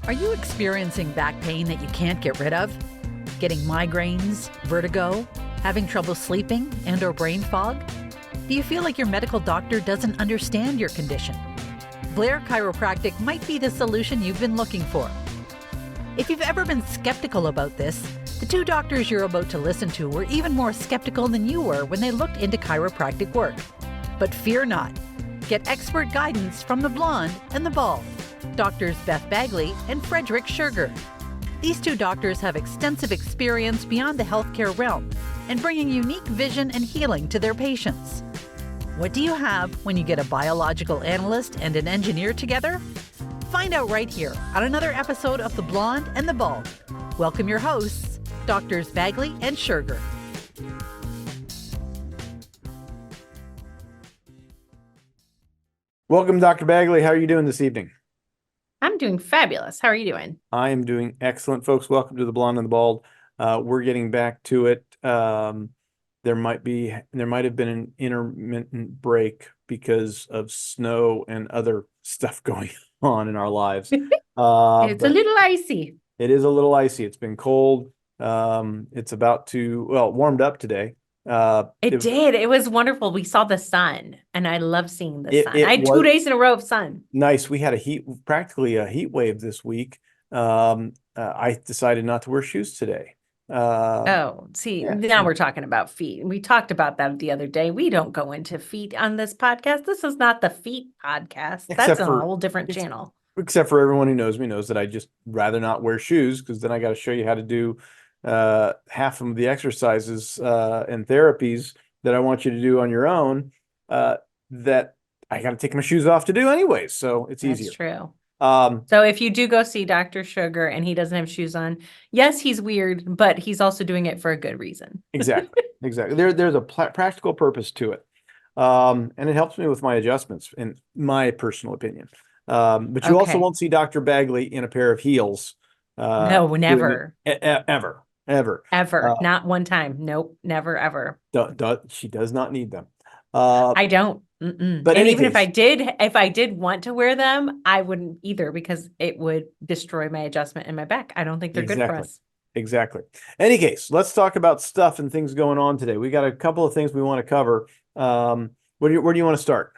Are you experiencing back pain that you can't get rid of? Getting migraines, vertigo, having trouble sleeping, and/or brain fog? Do you feel like your medical doctor doesn't understand your condition? Blair Chiropractic might be the solution you've been looking for. If you've ever been skeptical about this, the two doctors you're about to listen to were even more skeptical than you were when they looked into chiropractic work. But fear not. Get expert guidance from the blonde and the bald, Doctors Beth Bagley and Frederick Schurger. These two doctors have extensive experience beyond the healthcare realm and bringing unique vision and healing to their patients. What do you have when you get a biological analyst and an engineer together? Find out right here on another episode of The Blonde and the Bald. Welcome your hosts, Doctors Bagley and Schurger. Welcome, Dr. Bagley. How are you doing this evening? I'm doing fabulous. How are you doing? I am doing excellent, folks. Welcome to The Blonde and the Bald. We're getting back to it. There might have been an intermittent break because of snow and other stuff going on in our lives. It's a little icy. It is a little icy. It's been cold. It's warmed up today. It did. It was wonderful. We saw the sun, and I love seeing the sun. I had 2 days in a row of sun. Nice. We had practically a heat wave this week. I decided not to wear shoes today. Now we're talking about feet. We talked about that the other day. We don't go into feet on this podcast. This is not the feet podcast. That's a whole different channel. Except for everyone who knows me knows that I just rather not wear shoes, because then I got to show you how to do half of the exercises and therapies that I want you to do on your own, that I got to take my shoes off to do anyways. So it's easier. That's true. So if you do go see Dr. Schurger and he doesn't have shoes on, yes, he's weird, but he's also doing it for a good reason. Exactly. There's a practical purpose to it. And it helps me with my adjustments, in my personal opinion. But you also won't see Dr. Bagley in a pair of heels. No, never. Ever. Not one time. Nope. Never, ever. She does not need them. I don't. But and even if I did want to wear them, I wouldn't either, because it would destroy my adjustment in my back. I don't think they're good for us. Exactly. Any case, let's talk about stuff and things going on today. We got a couple of things we want to cover. Where do you want to start?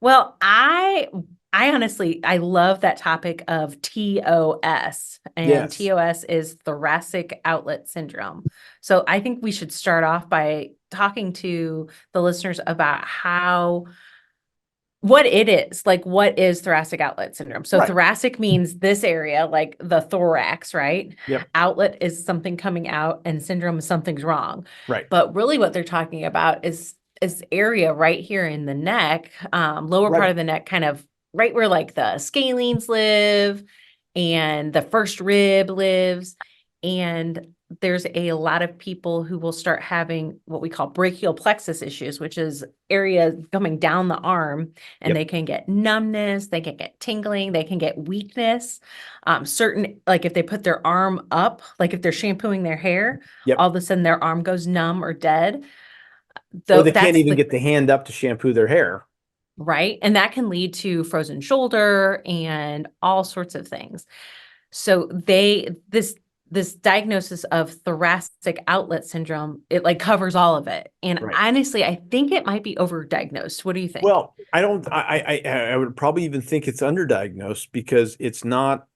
Well, I honestly, I love that topic of TOS, and Yes. TOS is Thoracic Outlet Syndrome. So I think we should start off by talking to the listeners about what it is. Like, what is Thoracic Outlet Syndrome? So Right. thoracic means this area, like the thorax, right? Yep. Outlet is something coming out, and syndrome is something's wrong. Right. But really what they're talking about is area right here in the neck, lower part of the neck, kind of right where like the scalenes live and the first rib lives. And there's a lot of people who will start having what we call brachial plexus issues, which is area coming down the arm, and they can get numbness, they can get tingling, they can get weakness. Like if they put their arm up, like if they're shampooing their hair, all of a sudden their arm goes numb or dead. Or they can't even get the hand up to shampoo their hair. Right. And that can lead to frozen shoulder and all sorts of things. So this diagnosis of thoracic outlet syndrome, it like covers all of it. And honestly, I think it might be overdiagnosed. What do you think? Well, I would probably even think it's underdiagnosed, because it's not,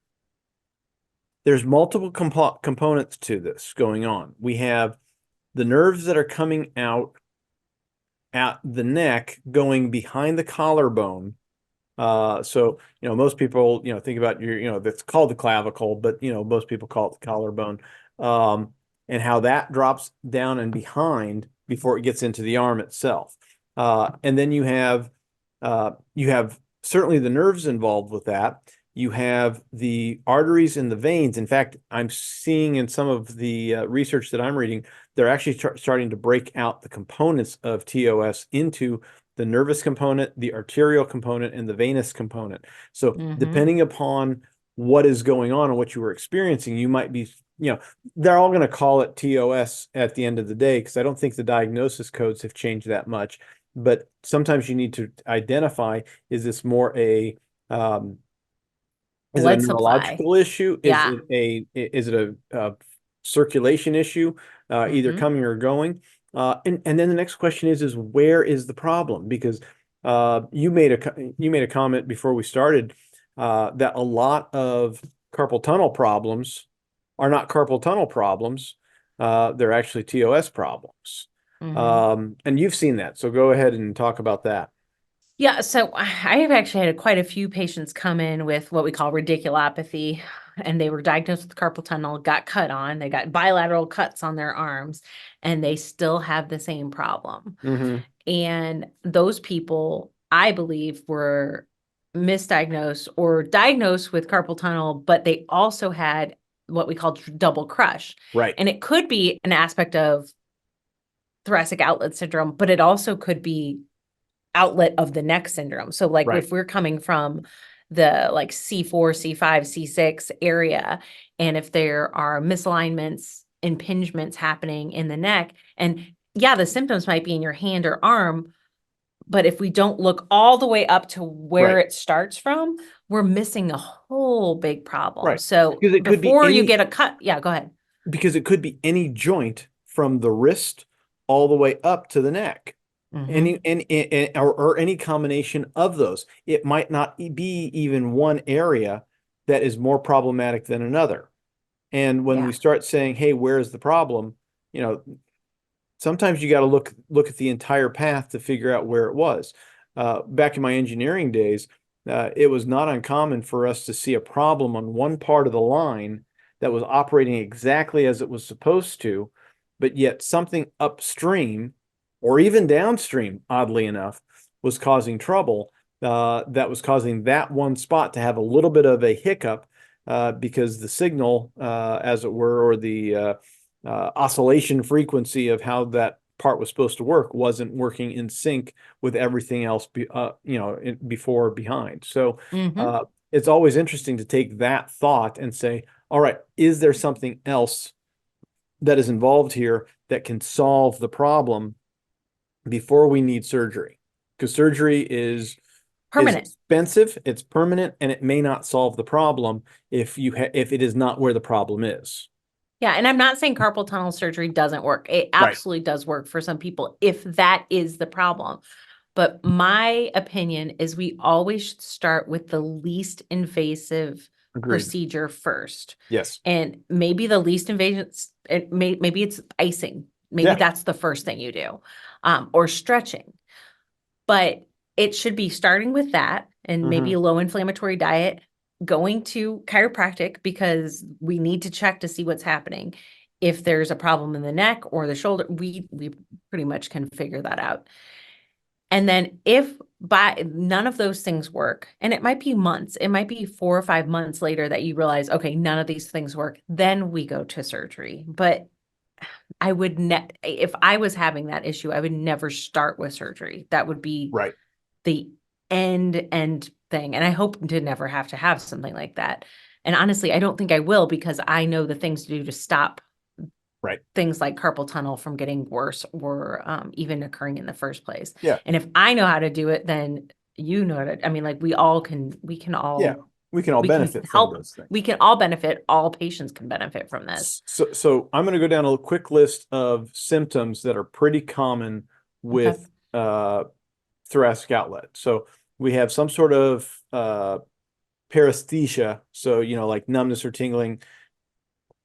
there's multiple components to this going on. We have the nerves that are coming out at the neck, going behind the collarbone. So, most people, think about that's called the clavicle, but, most people call it the collarbone, and how that drops down and behind before it gets into the arm itself. And then you have certainly the nerves involved with that. You have the arteries and the veins. In fact, I'm seeing in some of the research that I'm reading, they're actually starting to break out the components of TOS into the nervous component, the arterial component, and the venous component. So depending upon what is going on and what you were experiencing, you might be, they're all going to call it TOS at the end of the day, because I don't think the diagnosis codes have changed that much. But sometimes you need to identify, is this more a Is it a blood supply. neurological issue? Yeah. Is it a circulation issue, either Hmm. coming or going? And then the next question is where is the problem? Because you made a comment before we started that a lot of carpal tunnel problems are not carpal tunnel problems. They're actually TOS problems. Hmm. And you've seen that. So go ahead and talk about that. Yeah, so I have actually had quite a few patients come in with what we call radiculopathy, and they were diagnosed with carpal tunnel, got cut on, they got bilateral cuts on their arms, and they still have the same problem. Hmm. And those people, I believe, were misdiagnosed or diagnosed with carpal tunnel, but they also had what we call double crush. Right. And it could be an aspect of thoracic outlet syndrome, but it also could be outlet of the neck syndrome. So like Right. if we're coming from the like C4, C5, C6 area, and if there are misalignments, impingements happening in the neck, and yeah, the symptoms might be in your hand or arm, but if we don't look all the way up to where Right. it starts from, we're missing a whole big problem. Right. So Because it could be before you any get a cut, yeah, go ahead. because it could be any joint from the wrist all the way up to the neck. Hmm. Or any combination of those. It might not be even one area that is more problematic than another. And when we Yeah. start saying, "Hey, where's the problem?" You know, sometimes you got to look at the entire path to figure out where it was. Back in my engineering days, it was not uncommon for us to see a problem on one part of the line that was operating exactly as it was supposed to, but yet something upstream or even downstream, oddly enough, was causing trouble. That was causing that one spot to have a little bit of a hiccup because the signal, as it were, or the oscillation frequency of how that part was supposed to work wasn't working in sync with everything else before or behind. So Hmm. it's always interesting to take that thought and say, all right, is there something else that is involved here that can solve the problem before we need surgery? Because surgery is Permanent. expensive, it's permanent, and it may not solve the problem if it is not where the problem is. Yeah, and I'm not saying carpal tunnel surgery doesn't work. It Right. absolutely does work for some people if that is the problem. But my opinion is we always should start with the least invasive Agreed. procedure first. Yes. And maybe the least invasive, maybe it's icing. Maybe Yeah. that's the first thing you do, or stretching. But it should be starting with that and maybe Hmm. a low inflammatory diet, going to chiropractic because we need to check to see what's happening. If there's a problem in the neck or the shoulder, we pretty much can figure that out. And then if by none of those things work, and it might be months, it might be 4 or 5 months later that you realize, okay, none of these things work, then we go to surgery. But I would if I was having that issue, I would never start with surgery. That would be Right. the end thing. And I hope to never have to have something like that. And honestly, I don't think I will because I know the things to do to stop Right. things like carpal tunnel from getting worse or even occurring in the first place. Yeah. And if I know how to do it, then you know how to, I mean, like we can Yeah. all, We can all we can benefit from help, those things. we can all benefit, all patients can benefit from this. So I'm going to go down a quick list of symptoms that are pretty common Okay. with thoracic outlet. So we have some sort of paresthesia. So, like numbness or tingling,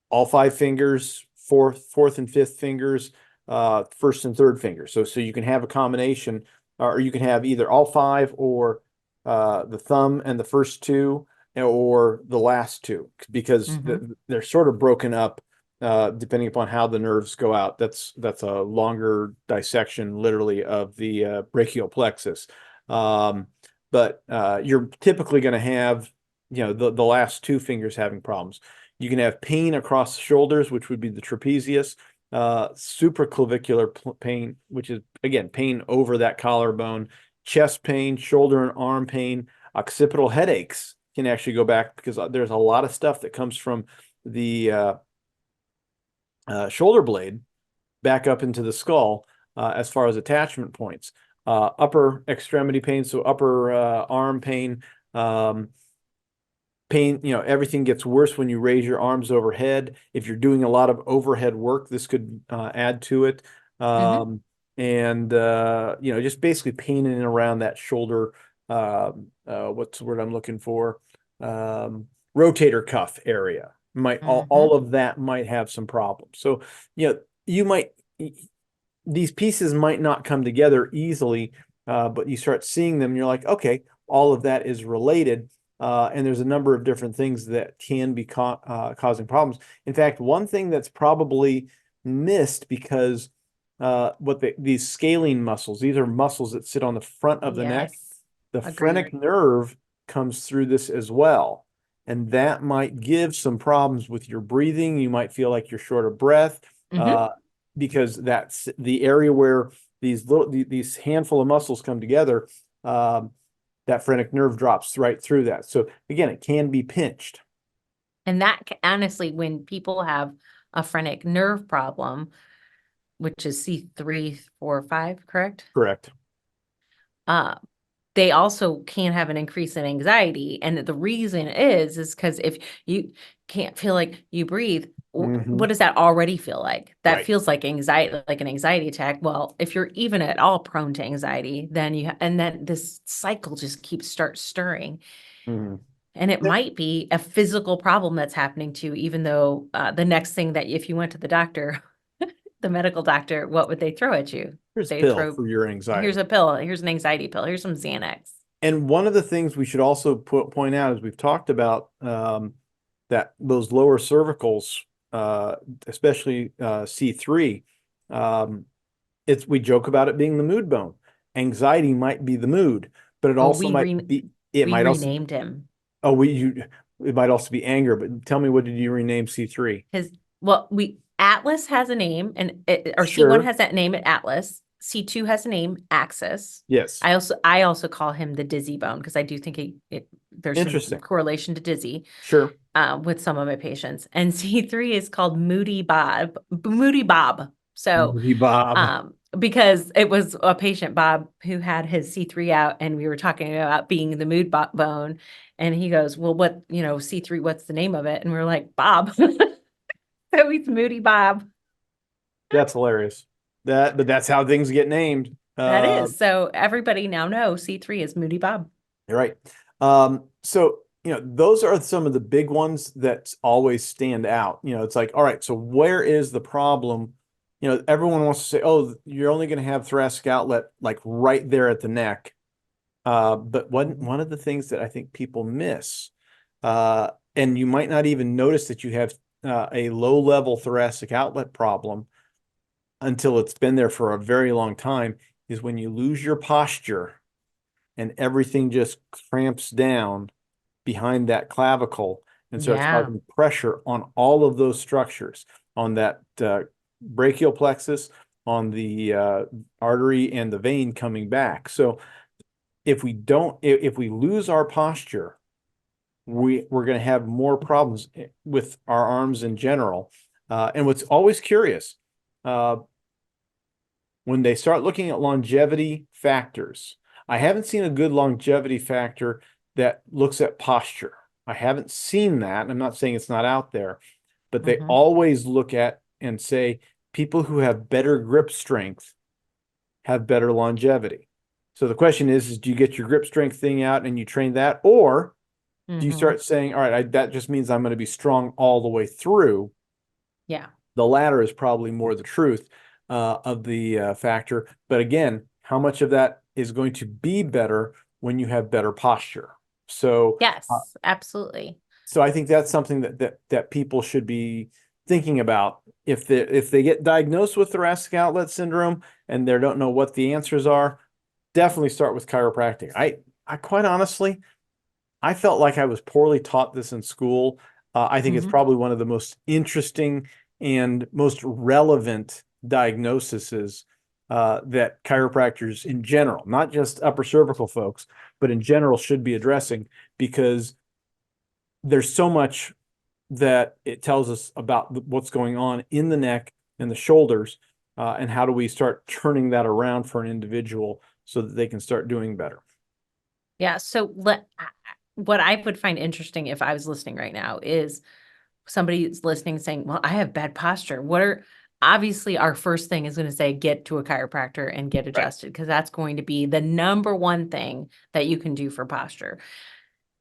all five fingers, fourth and fifth fingers, first and third fingers. So you can have a combination, or you can have either all five or the thumb and the first two, or the last two, because Mm-hmm. they're sort of broken up depending upon how the nerves go out. That's a longer dissection, literally, of the brachial plexus. But you're typically going to have, the last two fingers having problems. You can have pain across the shoulders, which would be the trapezius, supraclavicular pain, which is, again, pain over that collarbone, chest pain, shoulder and arm pain, occipital headaches can actually go back because there's a lot of stuff that comes from the shoulder blade back up into the skull as far as attachment points. Upper extremity pain, so upper arm pain, pain, everything gets worse when you raise your arms overhead. If you're doing a lot of overhead work, this could add to it. Mm-hmm. And just basically pain in and around that shoulder. What's the word I'm looking for? Rotator cuff area. All of that might have some problems. So, these pieces might not come together easily, but you start seeing them, and you're like, okay, all of that is related. And there's a number of different things that can be causing problems. In fact, one thing that's probably missed because these scalene muscles, these are muscles that sit on the front of the neck. Yes. The Agreed. phrenic nerve comes through this as well. And that might give some problems with your breathing. You might feel like you're short of breath because that's the area where these handful of muscles come together. That phrenic nerve drops right through that. So again, it can be pinched. And that honestly, when people have a phrenic nerve problem, which is C3, 4, 5, correct? Correct. They also can have an increase in anxiety. And the reason is because if you can't feel like you breathe, what does that already feel like? That feels like anxiety, like an anxiety attack. Well, if you're even at all prone to anxiety, then then this cycle just keeps stirring. And it might be a physical problem that's happening to you, even though the next thing that if you went to the doctor, the medical doctor, what would they throw at you? Here's a They pill for your anxiety. Here's a pill. Here's an anxiety pill. Here's some Xanax. And one of the things we should also point out is we've talked about that those lower cervicals, especially C3, we joke about it being the mood bone. Anxiety might be the mood, but it also might be. It might also renamed him. It might also be anger. But tell me, what did you rename C3? Atlas has a name, or Sure. C1 has that name at Atlas. C2 has a name, Axis. Yes. I also call him the dizzy bone because I do think there's some correlation to dizzy. Sure. With some of my patients. And C3 is called Moody Bob. So Moody Bob. Because it was a patient, Bob, who had his C3 out, and we were talking about being the mood bone. And he goes, well, C3, what's the name of it? And we're like, Bob. So he's Moody Bob. That's hilarious. But that's how things get named. That is. So everybody now knows C3 is Moody Bob. You're right. So, those are some of the big ones that always stand out. It's like, all right, so where is the problem? Everyone wants to say, oh, you're only going to have thoracic outlet like right there at the neck. But one of the things that I think people miss, and you might not even notice that you have a low-level thoracic outlet problem until it's been there for a very long time, is when you lose your posture and everything just cramps down behind that clavicle and starts causing pressure on all of those structures, on that brachial plexus, on the artery and the vein coming back. So if we lose our posture, we're going to have more problems with our arms in general. And what's always curious, when they start looking at longevity factors, I haven't seen a good longevity factor that looks at posture. I haven't seen that. I'm not saying it's not out there, but they always look at and say people who have better grip strength have better longevity. So the question is do you get your grip strength thing out and you train that, or do you start saying, all right, that just means I'm going to be strong all the way through? Yeah. The latter is probably more the truth of the factor. But again, how much of that is going to be better when you have better posture? So yes, absolutely. So I think that's something that people should be thinking about if they get diagnosed with thoracic outlet syndrome and they don't know what the answers are. Definitely start with chiropractic. I quite honestly, I felt like I was poorly taught this in school. I think it's probably one of the most interesting and most relevant diagnoses that chiropractors in general, not just upper cervical folks, but in general should be addressing, because there's so much that it tells us about what's going on in the neck and the shoulders, and how do we start turning that around for an individual so that they can start doing better. Yeah. So what I would find interesting if I was listening right now is somebody's listening saying, well, I have bad posture. Obviously our first thing is going to say, get to a chiropractor and get adjusted, because that's going to be the number one thing that you can do for posture.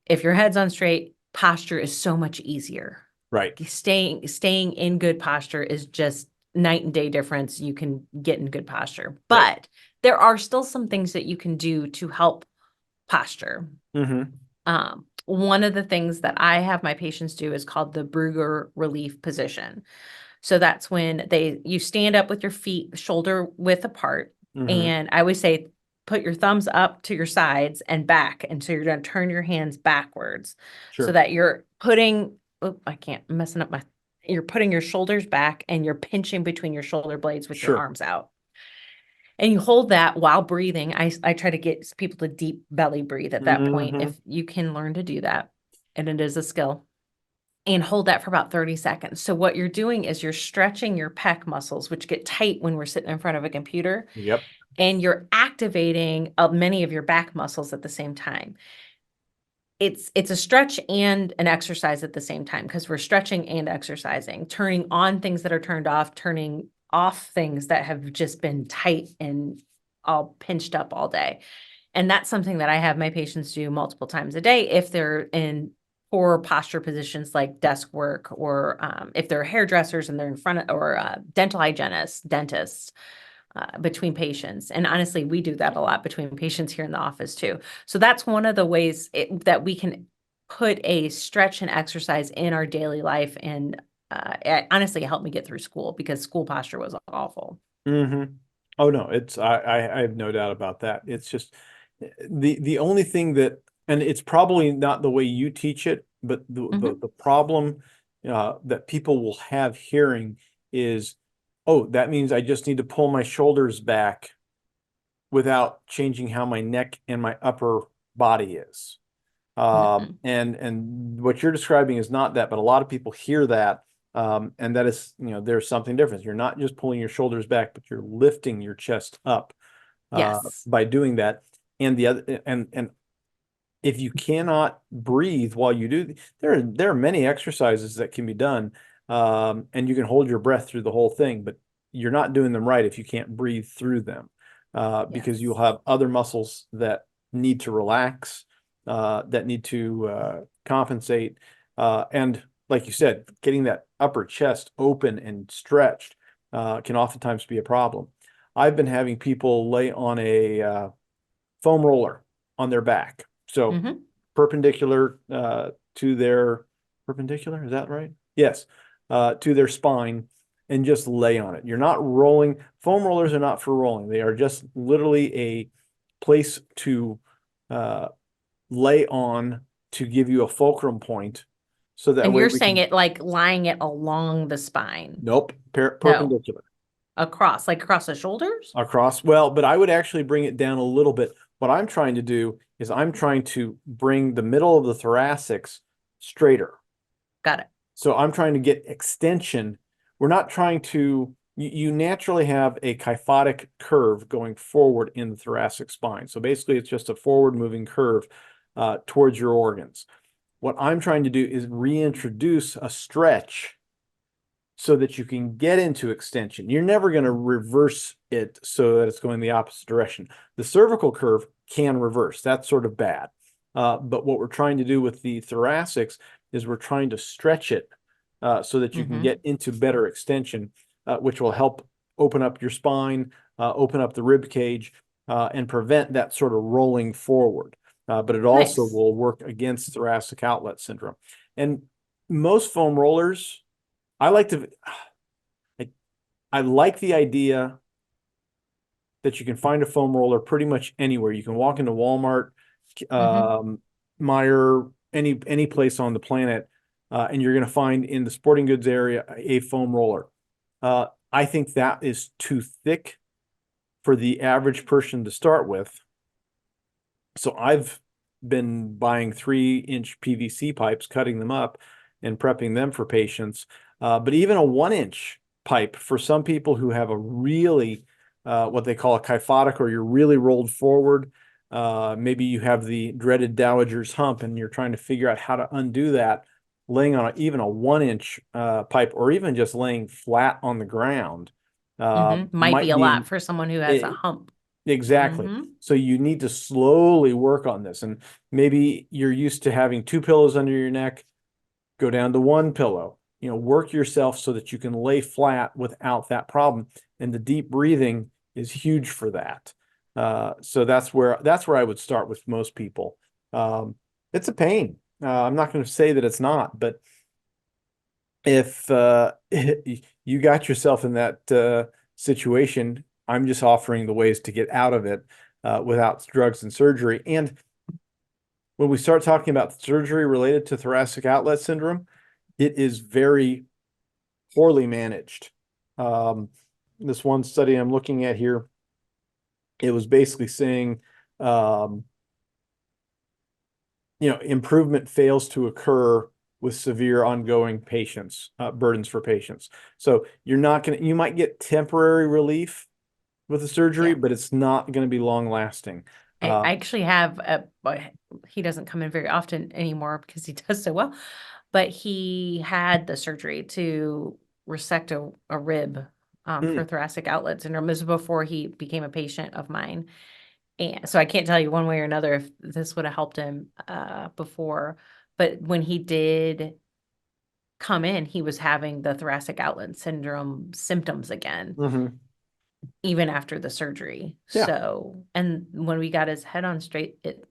If your head's on straight, posture is so much easier. Right. Staying in good posture is just night and day difference. You can get in good posture, but there are still some things that you can do to help posture. One of the things that I have my patients do is called the Brugger relief position. So that's when you stand up with your feet shoulder width apart. And I always say, put your thumbs up to your sides and back. And so you're going to turn your hands backwards so that you're putting, you're putting your shoulders back and you're pinching between your shoulder blades with your arms out. And you hold that while breathing. I try to get people to deep belly breathe at that point, if you can learn to do that. And it is a skill. And hold that for about 30 seconds. So what you're doing is you're stretching your pec muscles, which get tight when we're sitting in front of a computer. Yep. And you're activating many of your back muscles at the same time. It's a stretch and an exercise at the same time, because we're stretching and exercising, turning on things that are turned off, turning off things that have just been tight and all pinched up all day. And that's something that I have my patients do multiple times a day if they're in poor posture positions like desk work, or if they're hairdressers and they're in front of, or dental hygienists, dentists, between patients. And honestly, we do that a lot between patients here in the office too. So that's one of the ways that we can put a stretch and exercise in our daily life. And it honestly helped me get through school, because school posture was awful. Oh no, I have no doubt about that. It's just the only thing that, and it's probably not the way you teach it, but the problem that people will have hearing is, oh, that means I just need to pull my shoulders back without changing how my neck and my upper body is. And what you're describing is not that, but a lot of people hear that. And that is, there's something different. You're not just pulling your shoulders back, but you're lifting your chest up by doing that. And the other, and if you cannot breathe while you do, there are many exercises that can be done. And you can hold your breath through the whole thing, but you're not doing them right if you can't breathe through them, because you'll have other muscles that need to relax, that need to compensate. And like you said, getting that upper chest open and stretched can oftentimes be a problem. I've been having people lay on a foam roller on their back. So perpendicular to their, perpendicular, is that right? Yes. To their spine, and just lay on it. You're not rolling. Foam rollers are not for rolling. They are just literally a place to lay on, to give you a fulcrum point. So that and you're saying it like lying it along the spine. Nope. Perpendicular. Across, like across the shoulders? Across. Well, but I would actually bring it down a little bit. What I'm trying to do is I'm trying to bring the middle of the thoracics straighter. Got it. So I'm trying to get extension. We're not trying to, you naturally have a kyphotic curve going forward in the thoracic spine. So basically it's just a forward moving curve towards your organs. What I'm trying to do is reintroduce a stretch so that you can get into extension. You're never going to reverse it so that it's going the opposite direction. The cervical curve can reverse. That's sort of bad. But what we're trying to do with the thoracics is we're trying to stretch it so that you can get into better extension, which will help open up your spine, open up the rib cage, and prevent that sort of rolling forward. But it also will work against thoracic outlet syndrome. And most foam rollers, I like the idea that you can find a foam roller pretty much anywhere. You can walk into Walmart, Meijer, any place on the planet, and you're going to find in the sporting goods area a foam roller. I think that is too thick for the average person to start with. So I've been buying 3-inch PVC pipes, cutting them up and prepping them for patients. But even a 1-inch pipe for some people who have a really, what they call a kyphotic, or you're really rolled forward, Maybe you have the dreaded dowager's hump and you're trying to figure out how to undo that, laying on even a 1-inch pipe, or even just laying flat on the ground. Might be a lot for someone who has a hump. Exactly. So you need to slowly work on this. And maybe you're used to having 2 pillows under your neck, go down to 1 pillow. Work yourself so that you can lay flat without that problem. And the deep breathing is huge for that. So that's where I would start with most people. It's a pain. I'm not going to say that it's not, but if you got yourself in that situation, I'm just offering the ways to get out of it without drugs and surgery. And when we start talking about surgery related to thoracic outlet syndrome, it is very poorly managed. This one study I'm looking at here, it was basically saying, improvement fails to occur with severe ongoing burdens for patients. So you might get temporary relief with the surgery, but it's not going to be long lasting. I actually have he doesn't come in very often anymore because he does so well, but he had the surgery to resect a rib for thoracic outlet syndrome. This was before he became a patient of mine. And so I can't tell you one way or another if this would have helped him before, but when he did come in, he was having the thoracic outlet syndrome symptoms again, even after the surgery. Yeah. So, and when we got his head on straight, it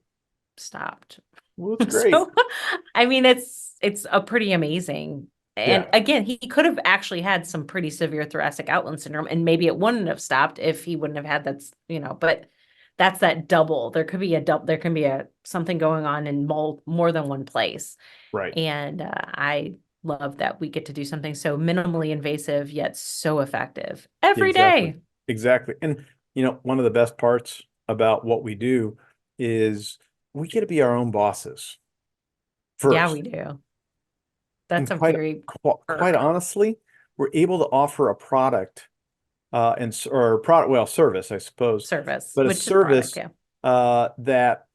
stopped. Well, that's great. So, I mean, it's a pretty amazing. And again, he could have actually had some pretty severe thoracic outlet syndrome, and maybe it wouldn't have stopped if he wouldn't have had that, but that's that double. There could be something going on in more than one place. Right. And I love that we get to do something so minimally invasive, yet so effective every day. Exactly. And, one of the best parts about what we do is we get to be our own bosses first. Yeah, we do. That's and quite honestly, we're able to offer a product service, I suppose. But a service that,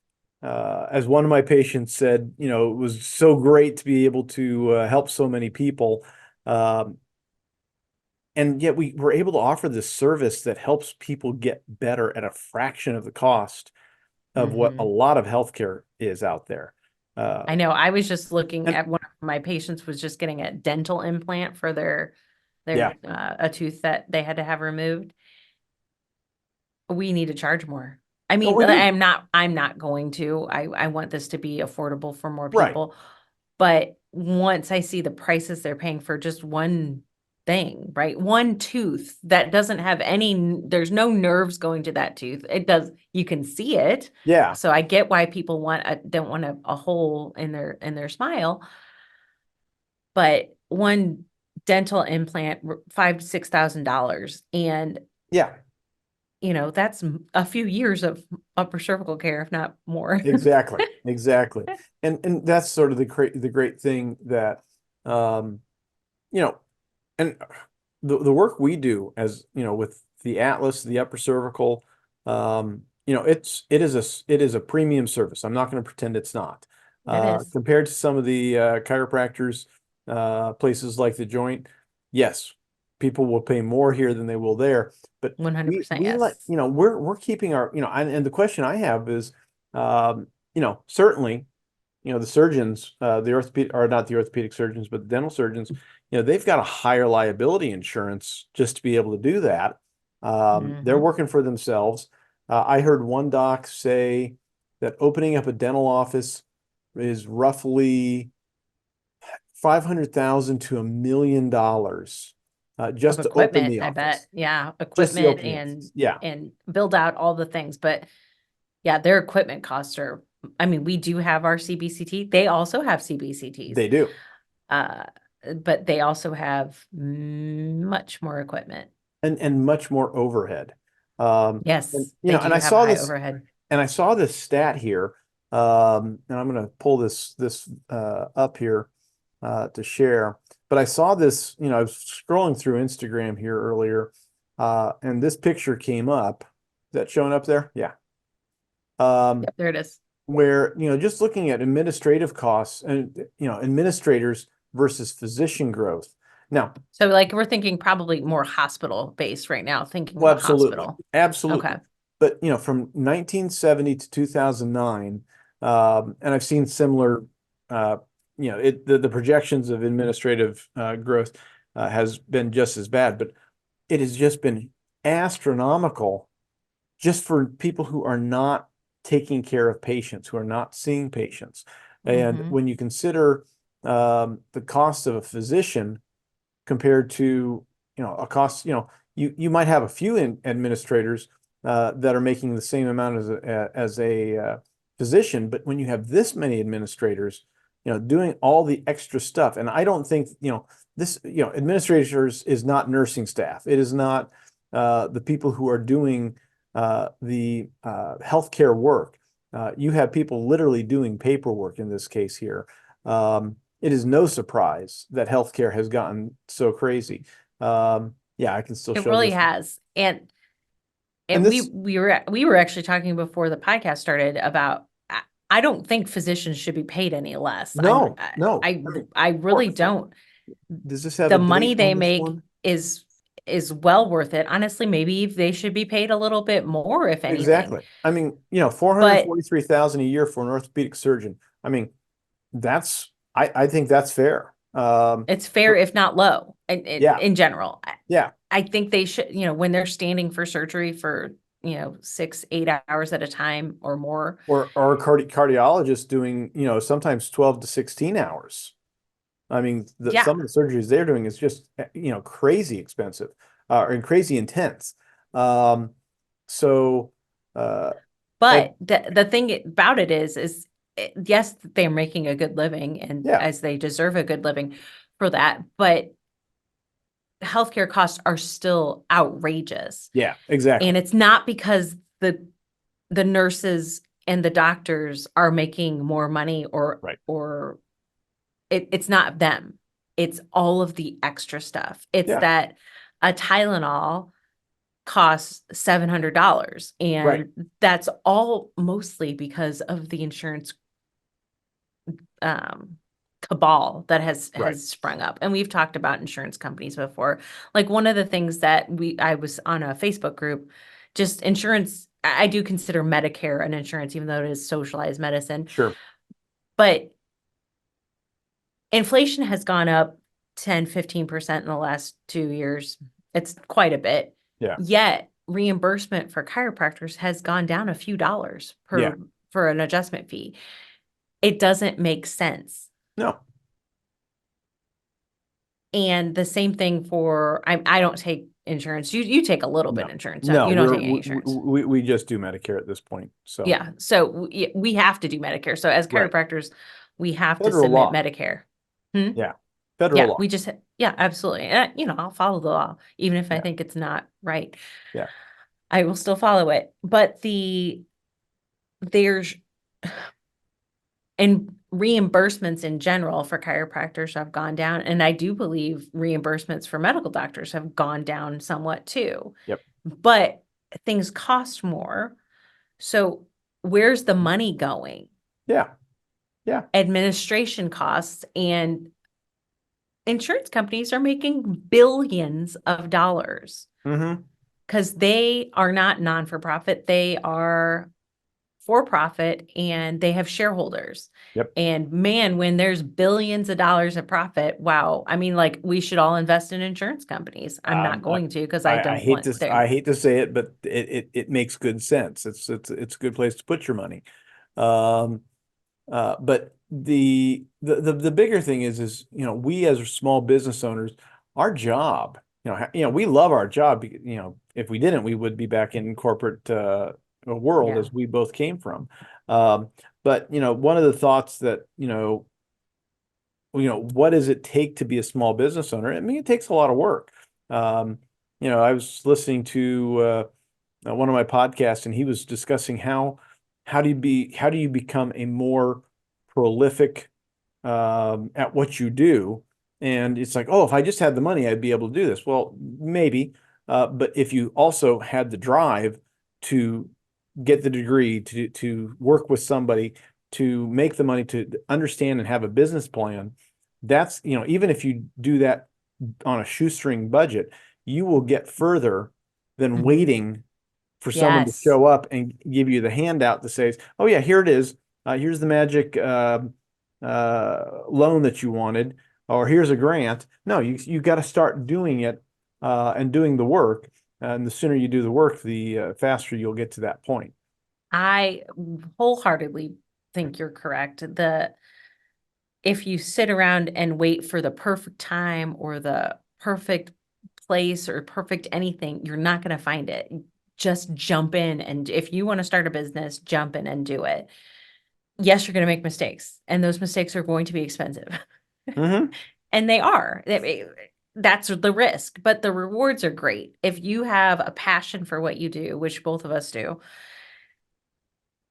as one of my patients said, it was so great to be able to help so many people. And yet we were able to offer this service that helps people get better at a fraction of the cost of what a lot of healthcare is out there. I know. I was just looking at one of my patients was just getting a dental implant for their a tooth that they had to have removed. We need to charge more. I mean, I'm not going to. I want this to be affordable for more people. Right. But once I see the prices they're paying for just one thing, right? One tooth that doesn't have there's no nerves going to that tooth. It does, you can see it. Yeah. So I get why people don't want a hole in their smile. But one dental implant, $5,000 to $6,000. And that's a few years of upper cervical care, if not more. Exactly. And that's sort of the great thing that, and the work we do as, with the Atlas, the upper cervical, it is a premium service. I'm not going to pretend it's not. It is. Compared to some of the chiropractors, places like The Joint, yes, people will pay more here than they will there. But 100%, yes. We're keeping our, and the question I have is, certainly, the surgeons, the orthopedic, or not the orthopedic surgeons, but the dental surgeons, they've got a higher liability insurance just to be able to do that. They're working for themselves. I heard one doc say that opening up a dental office is roughly $500,000 to $1 million just to open the office. I bet. Yeah, equipment and build out all the things. But yeah, their equipment costs are. I mean, we do have our CBCT. They also have CBCTs. They do. But they also have much more equipment and much more overhead. Yes, and I saw this overhead. And I saw this stat here. And I'm going to pull this up here to share. But I saw this, I was scrolling through Instagram here earlier, and this picture came up. Is that showing up there? Yeah. Yep, there it is. where, just looking at administrative costs and, administrators versus physician growth. Now, So like we're thinking probably more hospital based right now, thinking well, about absolutely, hospital. absolutely. Okay. But, from 1970 to 2009, and I've seen similar, the projections of administrative growth has been just as bad, but it has just been astronomical just for people who are not taking care of patients, who are not seeing patients. And Mhm. when you consider the cost of a physician compared to, a cost, you might have a few administrators that are making the same amount as a physician, but when you have this many administrators, doing all the extra stuff, and I don't think, this, administrators is not nursing staff. It is not the people who are doing the healthcare work. You have people literally doing paperwork in this case here. It is no surprise that healthcare has gotten so crazy. Yeah, I can still It show really this. has. And And this, we were actually talking before the podcast started about I don't think physicians should be paid any less. no, no. I really don't. Does this have The a money date they on this make one? is well worth it. Honestly, maybe they should be paid a little bit more, if anything. Exactly. I mean, But 443,000 a year for an orthopedic surgeon. I mean, I think that's fair. it's fair, if not low, Yeah, in general. yeah. I think they should, when they're standing for surgery for, 6, 8 hours at a time or more. Or a cardiologist doing, sometimes 12 to 16 hours. I mean, Yeah. some of the surgeries they're doing is just, crazy expensive, and crazy intense. Um, so, and But the thing about it is yes, they're making a good living, and yeah, as they deserve a good living for that, but healthcare costs are still outrageous. yeah, exactly. And it's not because the nurses and the doctors are making more money, Right. or it's not them. It's all of the extra stuff. It's Yeah, that a Tylenol costs $700, right. and that's all mostly because of the insurance um cabal that has Right. sprung up. And we've talked about insurance companies before. Like one of the things that I was on a Facebook group, just insurance. I do consider Medicare an insurance, even though it is socialized medicine. Sure. But inflation has gone up 10-15% in the last 2 years. It's quite a bit. Yeah. Yet reimbursement for chiropractors has gone down a few dollars Yeah. for an adjustment fee. It doesn't make sense. No. And the same thing for I don't take insurance. You take a little bit No. insurance. No, You don't take any insurance. we just do Medicare at this point. So Yeah. So we have to do Medicare. So as right. chiropractors, we have to Federal submit law. Medicare. Yeah. Federal Yeah, law. we just yeah, absolutely. I'll follow the law, even if I Yeah. think it's not right. Yeah. I will still follow it. But there's and reimbursements in general for chiropractors have gone down, and I do believe reimbursements for medical doctors have gone down somewhat too. Yep. But things cost more. So where's the money going? Yeah. Yeah. Administration costs, and insurance companies are making billions of dollars Mm-hmm. because they are not non-for-profit. They are for-profit, and they have shareholders. Yep. And man, when there's billions of dollars of profit, wow. I mean, like, we should all invest in insurance companies. I'm not going to, because I don't hate want to I hate to say it, but it makes good sense. It's a good place to put your money. But the bigger thing is we as small business owners, our job, we love our job. If we didn't, we would be back in corporate world Yeah. as we both came from. But one of the thoughts that what does it take to be a small business owner? I mean, it takes a lot of work. I was listening to one of my podcasts, and he was discussing how do you become a more prolific at what you do? And it's like, oh, if I just had the money, I'd be able to do this. Well, maybe, but if you also had the drive to get the degree, to work with somebody, to make the money, to understand and have a business plan, that's, even if you do that on a shoestring budget, you will get further than waiting for someone to Yes. show up and give you the handout that says, oh yeah, here it is. Here's the magic loan that you wanted, or here's a grant. No, you got to start doing it and doing the work. And the sooner you do the work, the faster you'll get to that point. I wholeheartedly think you're correct. If you sit around and wait for the perfect time or the perfect place or perfect anything, you're not going to find it. Just jump in. And if you want to start a business, jump in and do it. Yes, you're going to make mistakes, and those mistakes are going to be expensive. Mm-hmm. And they are. That's the risk, but the rewards are great. If you have a passion for what you do, which both of us do,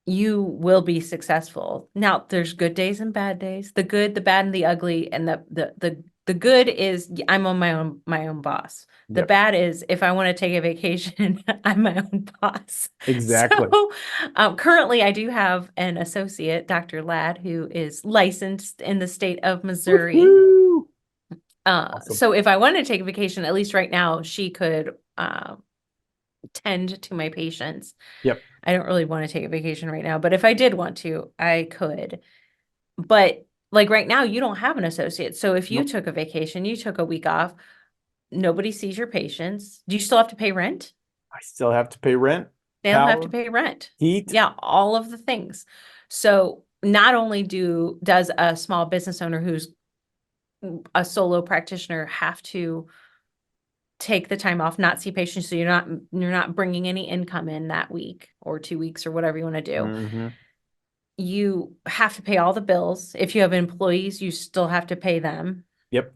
you will be successful. Now, there's good days and bad days. The good, the bad, and the ugly. And the good is I'm on my own boss. The Yep. bad is if I want to take a vacation, I'm my own boss. Exactly. So currently, I do have an associate, Dr. Ladd, who is licensed in the state of Missouri. Woo-hoo! Awesome. So if I wanted to take a vacation, at least right now, she could tend to my patients. Yep. I don't really want to take a vacation right now, but if I did want to, I could. But like right now, you don't have an associate. So if you Nope. took a vacation, you took a week off, nobody sees your patients. Do you still have to pay rent? I still have to pay rent, They don't have to power, pay rent. heat. Yeah, all of the things. So not only does a small business owner who's a solo practitioner have to take the time off, not see patients, so you're not bringing any income in that week or 2 weeks or whatever you want to do. Mm-hmm. You have to pay all the bills. If you have employees, you still have to pay them. Yep.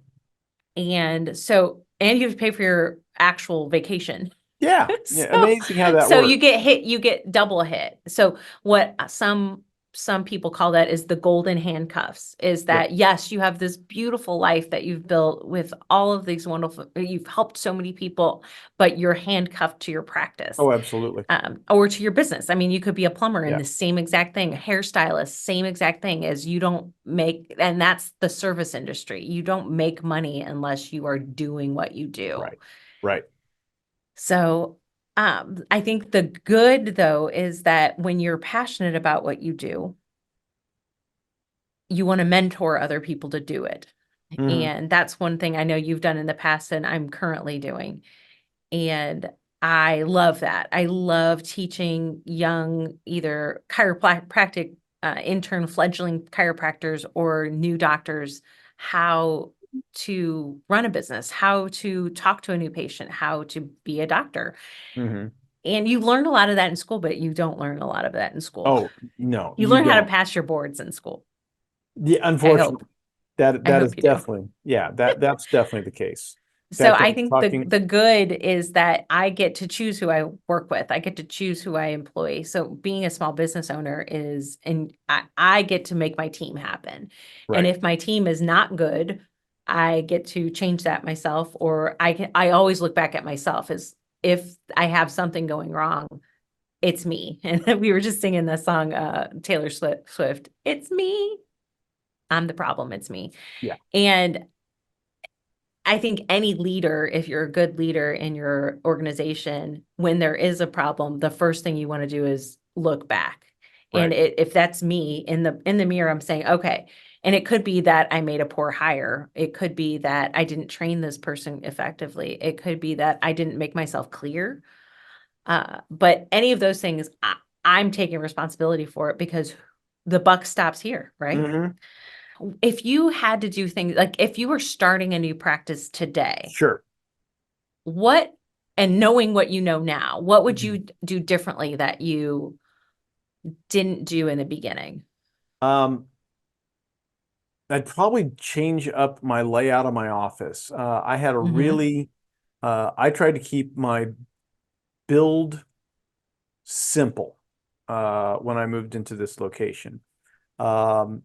And you have to pay for your actual vacation. Yeah. So, Amazing how that so works. you get double hit. So what some people call that is the golden handcuffs, is that yes, you have this beautiful life that you've built with all of these wonderful, you've helped so many people, but you're handcuffed to your practice. Oh, absolutely. Or to your business. I mean, you could be a plumber in Yeah. the same exact thing, a hairstylist, same exact thing, as you don't make, and that's the service industry. You don't make money unless you are doing what you do. Right. Right. So I think the good, though, is that when you're passionate about what you do, you want to mentor other people to do it. Mhm. And that's one thing I know you've done in the past and I'm currently doing. And I love that. I love teaching young, either chiropractic intern fledgling chiropractors or new doctors how to run a business, how to talk to a new patient, how to be a doctor. Mhm. And you learn a lot of that in school, but you don't learn a lot of that in school. Oh, no, You you learn how to don't. pass your boards in school. Yeah, I unfortunately, hope. that I is hope you do. definitely, that's definitely the case. In So fact, I I was think talking, the good is that I get to choose who I work with. I get to choose who I employ. So being a small business owner is, and I get to make my team happen. And right. if my team is not good, I get to change that myself, or I always look back at myself as if I have something going wrong, it's me. And we were just singing the song, Taylor Swift, it's me. I'm the problem. It's me. Yeah. And I think any leader, if you're a good leader in your organization, when there is a problem, the first thing you want to do is look back. And Right. if that's me in the mirror, I'm saying, okay. And it could be that I made a poor hire. It could be that I didn't train this person effectively. It could be that I didn't make myself clear. But any of those things, I'm taking responsibility for it because the buck stops here, right? Mhm. If you had to do things like if you were starting a new practice today, Sure. and knowing what you know now, what would Mhm. you do differently that you didn't do in the beginning? Um, I'd probably change up my layout of my office. I had a really, I tried to keep my build simple when I moved into this location. Um,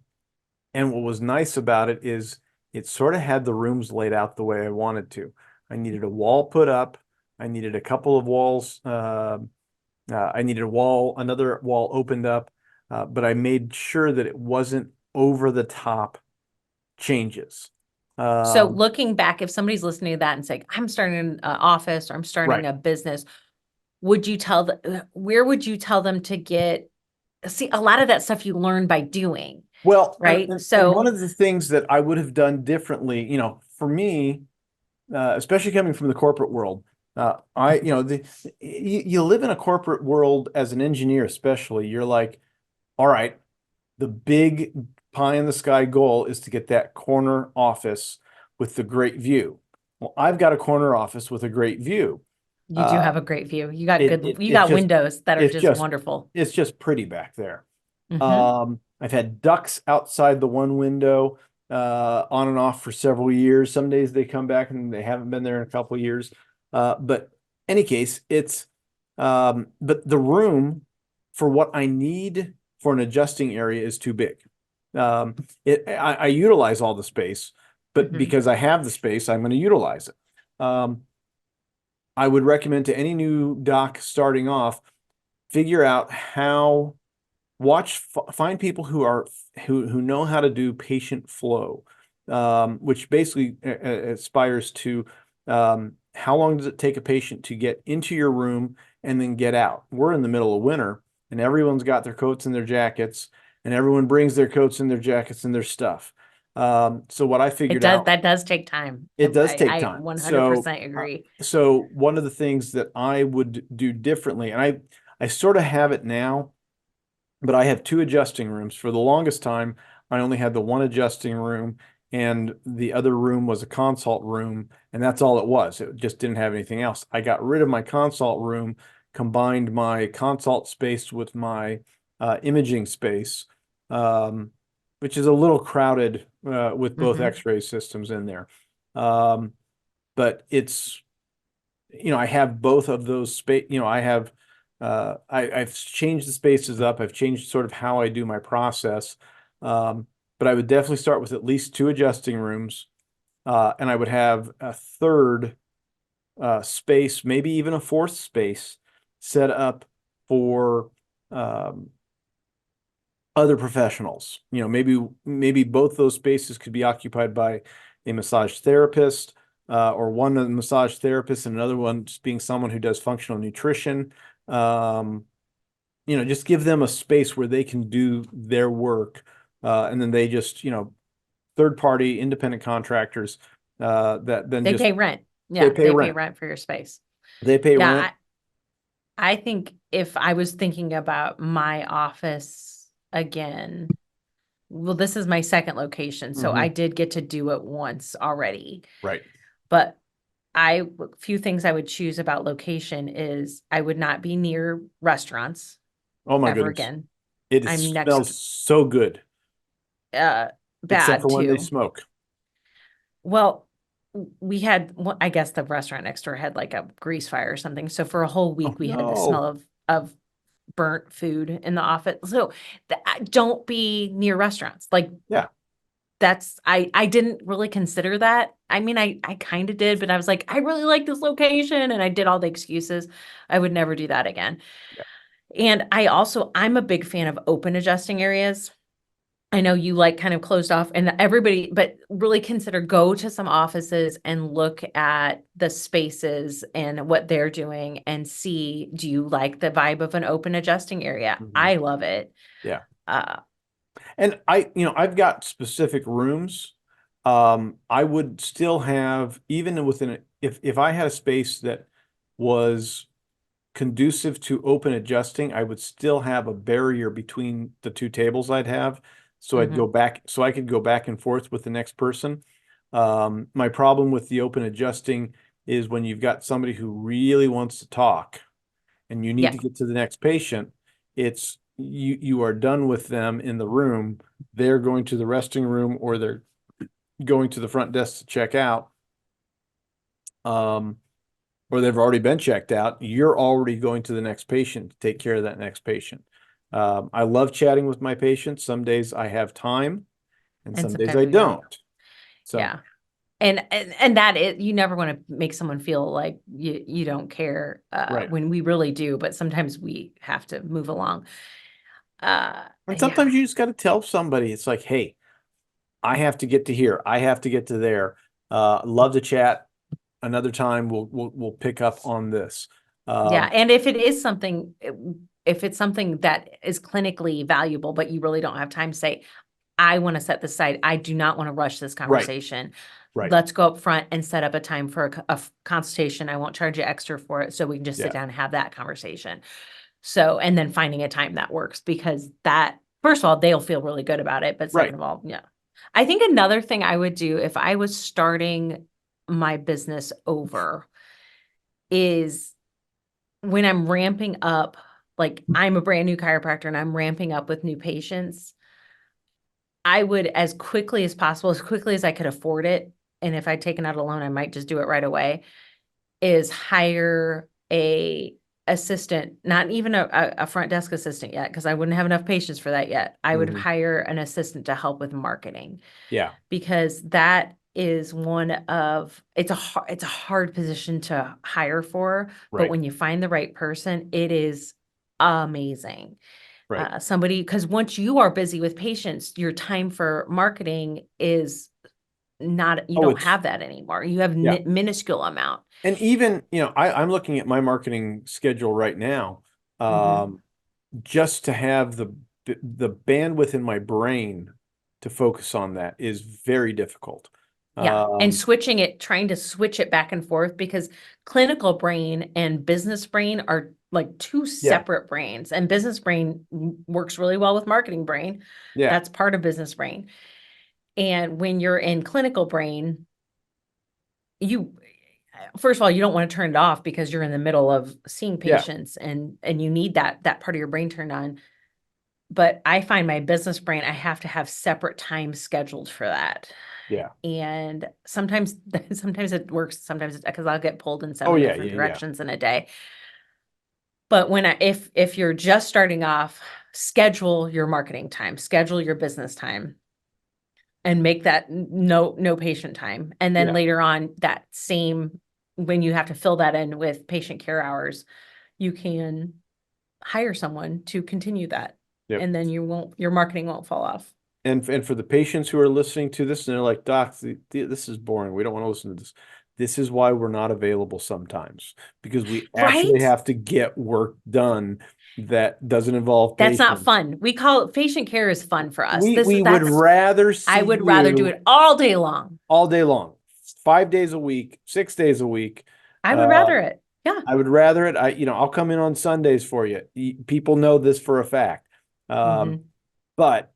and what was nice about it is it sort of had the rooms laid out the way I wanted to. I needed a wall put up. I needed a couple of walls I needed another wall opened up, but I made sure that it wasn't over the top changes. So looking back, if somebody's listening to that and saying, I'm starting an office or I'm starting Right. a business, where would you tell them to get, see, a lot of that stuff you learn by doing, Well, right? and one of the things that I would have done differently, for me, especially coming from the corporate world, you live in a corporate world as an engineer, especially, you're like, all right, the big pie in the sky goal is to get that corner office with the great view. Well, I've got a corner office with a great view. You do have a great view. You got It's just windows that are it's just just wonderful. it's just pretty back there. Hmm. I've had ducks outside the one window on and off for several years. Some days they come back and they haven't been there in a couple of years. But any case, but the room for what I need for an adjusting area is too big. I utilize all the space, but Mhm. because I have the space, I'm going to utilize it. I would recommend to any new doc starting off, figure out find people who know how to do patient flow, which basically aspires to how long does it take a patient to get into your room and then get out? We're in the middle of winter and everyone's got their coats and their jackets, and everyone brings their coats and their jackets and their stuff. So what I figured out, That does take time. it does take I time. 100% agree. So one of the things that I would do differently, and I sort of have it now, but I have two adjusting rooms. For the longest time, I only had the one adjusting room, and the other room was a consult room, and that's all it was. It just didn't have anything else. I got rid of my consult room, combined my consult space with my imaging space, which is a little crowded with both Mhm. X-ray systems in there. Um, but I have both of those space, I have I've changed the spaces up. I've changed sort of how I do my process. But I would definitely start with at least two adjusting rooms. And I would have a third space, maybe even a fourth space set up for um, other professionals. Maybe both those spaces could be occupied by a massage therapist, or one of the massage therapists and another one just being someone who does functional nutrition. Um, just give them a space where they can do their work. And then they just, third party independent contractors, that then They just, pay rent. they Yeah, pay they pay rent. rent for your space. They pay rent. Yeah, I think if I was thinking about my office again, well, this is my second location, so I Mhm. did get to do it once already. Right. But few things I would choose about location is I would not be near restaurants Oh my ever goodness. again. It I'm smells next, so good, except bad for when they too. smoke. Well, we had, I guess the restaurant next door had like a grease fire or something. So for a whole Oh week, we had the smell no. of burnt food in the office. So don't be near restaurants. Like Yeah. I didn't really consider that. I mean, I kind of did, but I was like, I really like this location, and I did all the excuses. I would never do that again. Yeah. And I'm a big fan of open adjusting areas. I know you like kind of closed off and everybody, but really go to some offices and look at the spaces and what they're doing and see, do you like the vibe of an open adjusting area? Mhm. I love it. Yeah. Uh, And I've got specific rooms. I would still have, even within if I had a space that was conducive to open adjusting, I would still have a barrier between the two tables I'd have. So mhm. I could go back and forth with the next person. My problem with the open adjusting is when you've got somebody who really wants to talk and you need Yeah. to get to the next patient, you are done with them in the room. They're going to the resting room or they're going to the front desk to check out. Um, or they've already been checked out. You're already going to the next patient to take care of that next patient. I love chatting with my patients. Some days I have time and And some days sometimes I we don't. don't. So Yeah. And that is, you never want to make someone feel like you don't care, Right. when we really do, but sometimes we have to move along. And Yeah. sometimes you just got to tell somebody, it's like, hey, I have to get to here. I have to get to there. Love to chat another time. We'll pick up on this. Yeah. And if if it's something that is clinically valuable, but you really don't have time to say, I want to set this aside. I do not want to rush this conversation. Right. Let's go up front and set up a time for a consultation. I won't charge you extra for it. So we can just sit Yeah. down and have that conversation. So, and then finding a time that works, because that, first of all, they'll feel really good about it. But second of all, yeah. I think another thing I would do if I was starting my business over is, when I'm ramping up, like I'm a brand new chiropractor and I'm ramping up with new patients, I would, as quickly as possible, as quickly as I could afford it, and if I'd taken out a loan, I might just do it right away, is hire a assistant, not even a front desk assistant yet, because I wouldn't have enough patients for that yet. I would hire an assistant to help with marketing. Yeah. Because that is it's a hard position to hire for, but Right. when you find the right person, it is amazing. Right. Somebody, because once you are busy with patients, your time for marketing is not, you don't have that anymore. You have Yeah. minuscule amount. And even, I'm looking at my marketing schedule right now, just to have the bandwidth in my brain to focus on that is very difficult. Yeah. And trying to switch it back and forth, because clinical brain and business brain are like two separate brains, and business brain works really well with marketing brain. Yeah. That's part of business brain. And when you're in clinical brain, first of all, you don't want to turn it off because you're in the middle of seeing patients, and you need that part of your brain turned on. But I find my business brain, I have to have separate time scheduled for that. Yeah. And sometimes it works, sometimes because I'll get pulled in seven different directions in a day. But if you're just starting off, schedule your marketing time, schedule your business time, and make that no patient time. And then later on, when you have to fill that in with patient care hours, you can hire someone to continue that. Yep. And then your marketing won't fall off. And for the patients who are listening to this and they're like, Doc, this is boring. We don't want to listen to this. This is why we're not available sometimes, because we actually have to get work done that doesn't involve patients. That's not fun. We call it, patient care is fun for us. We would rather see I would rather do it all day long. All day long. 5 days a week, 6 days a week. I would rather it. Yeah. I would rather it. I'll come in on Sundays for you. People know this for a fact. But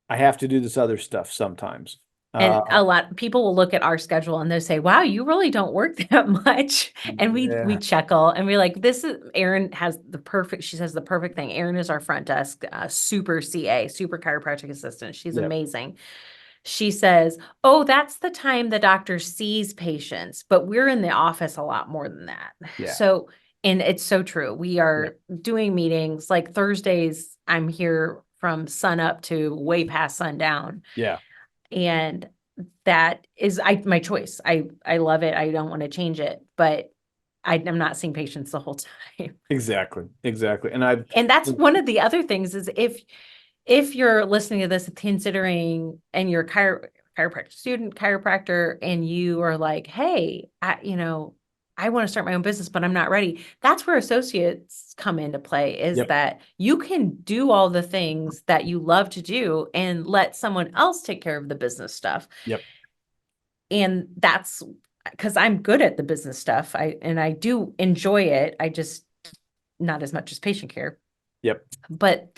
I have to do this other stuff sometimes. And a lot of people will look at our schedule and they'll say, wow, you really don't work that much. And we chuckle and we're like, Erin she says the perfect thing. Erin is our front desk, super CA, super chiropractic assistant. She's amazing. She says, oh, that's the time the doctor sees patients, but we're in the office a lot more than that. Yeah. So, and it's so true. We are doing meetings like Thursdays. I'm here from sun up to way past sundown. Yeah. And that is my choice. I love it. I don't want to change it, but I'm not seeing patients the whole time. Exactly. And that's one of the other things is if you're listening to this, considering, and you're a chiropractor student, chiropractor, and you are like, hey, I want to start my own business, but I'm not ready. That's where associates come into play, is that you can do all the things that you love to do and let someone else take care of the business stuff. Yep. And that's because I'm good at the business stuff. I do enjoy it. I just not as much as patient care. Yep. But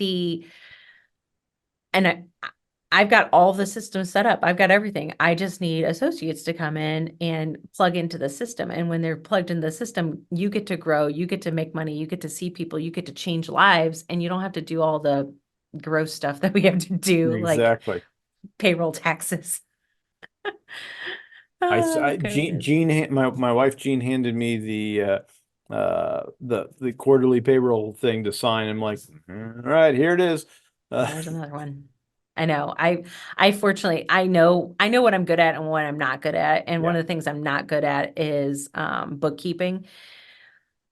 I've got all the systems set up. I've got everything. I just need associates to come in and plug into the system. And when they're plugged into the system, you get to grow, you get to make money, you get to see people, you get to change lives, and you don't have to do all the gross stuff that we have to do, like payroll, taxes. Jean, my wife Jean handed me the quarterly payroll thing to sign. I'm like, all right, here it is. There's another one. I know. I fortunately, I know what I'm good at and what I'm not good at. And one Yeah. of the things I'm not good at is bookkeeping.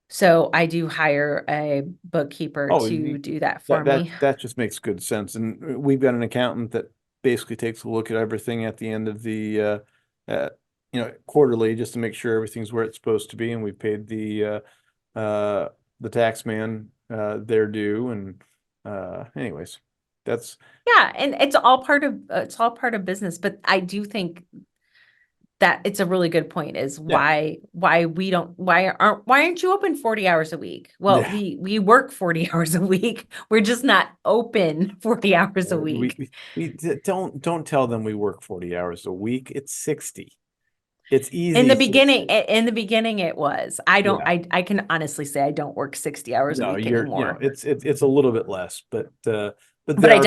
So I do hire a bookkeeper Oh, to do that for me. that just makes good sense. And we've got an accountant that basically takes a look at everything at the end of the quarterly, just to make sure everything's where it's supposed to be. And we paid the tax man their due. And anyways, that's Yeah, and it's all part of business, but I do think that it's a really good point is yeah. why aren't you open 40 hours a week? Well, Yeah. we work 40 hours a week. We're just not open 40 hours a week. Don't tell them we work 40 hours a week. It's 60. It's easy 60. In the beginning it was. I don't Yeah. I can honestly say I don't work 60 hours a No, week anymore. it's a little bit less, but But there are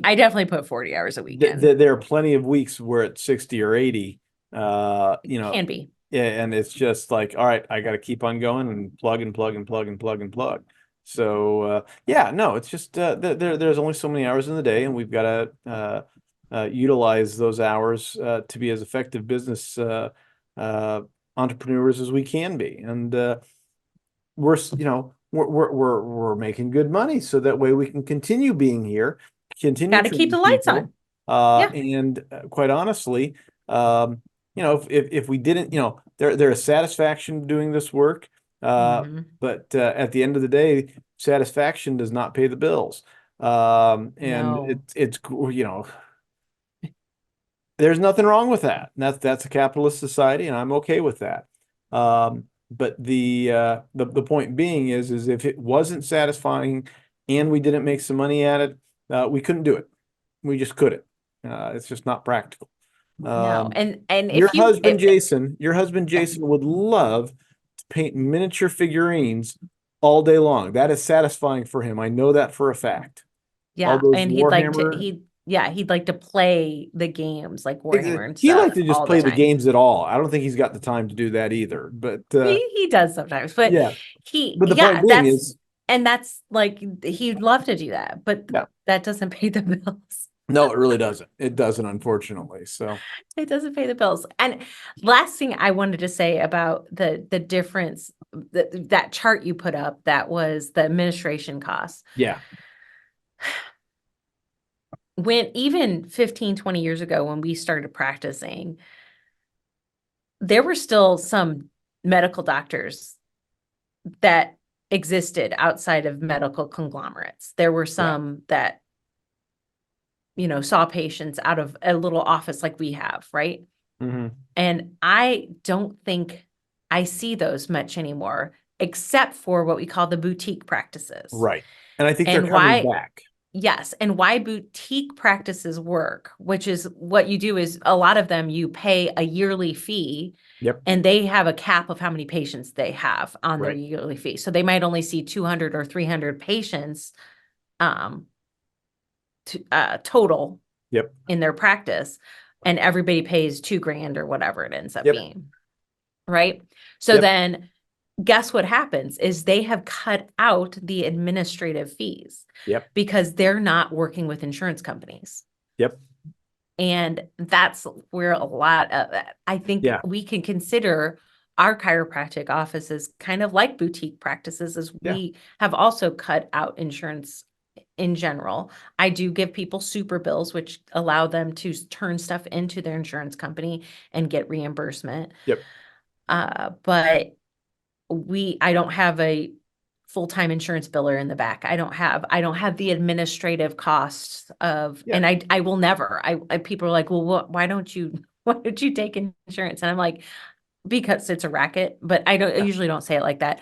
I definitely put 40 hours a week in. there are plenty of weeks where it's 60 or 80. Can be. Yeah, and it's just like, all right, I got to keep on going and plug and plug and plug and plug and plug. So yeah, no, it's just there's only so many hours in the day, and we've got to utilize those hours to be as effective business entrepreneurs as we can be. And we're making good money, so that way we can continue being here, continue Got to keep treating the lights people. on. Yeah. And quite honestly, if we didn't, there is satisfaction doing this work. Mhm. But at the end of the day, satisfaction does not pay the bills. And No. it's there's nothing wrong with that. And that's a capitalist society, and I'm okay with that. But the point being is if it wasn't satisfying and we didn't make some money at it, we couldn't do it. We just couldn't. It's just not practical. No. And Your if you husband Jason would love to paint miniature figurines all day long. That is satisfying for him. I know that for a fact. All yeah, those and Warhammer. he'd like to play the games like Warhammer and He likes stuff to just all the play the time. games at all. I don't think he's got the time to do that either. But He does sometimes, but yeah. But the point being is, that's like he'd love to do that, but yeah, that doesn't pay the bills. no, it really doesn't. It doesn't, unfortunately. So It doesn't pay the bills. And last thing I wanted to say about the difference, that chart you put up, that was the administration costs. yeah, When even 15, 20 years ago, when we started practicing, there were still some medical doctors that existed outside of medical conglomerates. There were some that, saw patients out of a little office like we have, right? mm-hmm. And I don't think I see those much anymore, except for what we call the boutique practices. Right. And I think they're And coming back. Yes. And why boutique practices work, which is what you do is a lot of them, you pay a yearly fee. Yep. And they have a cap of how many patients they have on their Right. yearly fee. So they might only see 200 or 300 patients total Yep. in their practice. And everybody pays $2,000 or whatever it ends up Yep. being. Right. So Yep. then guess what happens is they have cut out the administrative fees. Yep. Because they're not working with insurance companies. Yep. And that's where a lot of I think we can consider our chiropractic offices kind of like boutique practices, as we have also cut out insurance in general. I do give people super bills, which allow them to turn stuff into their insurance company and get reimbursement. Yep. But I don't have a full-time insurance biller in the back. I don't have the administrative costs of, and I will never, people are like, well, why don't you take insurance? And I'm like, because it's a racket, but I usually don't say it like that.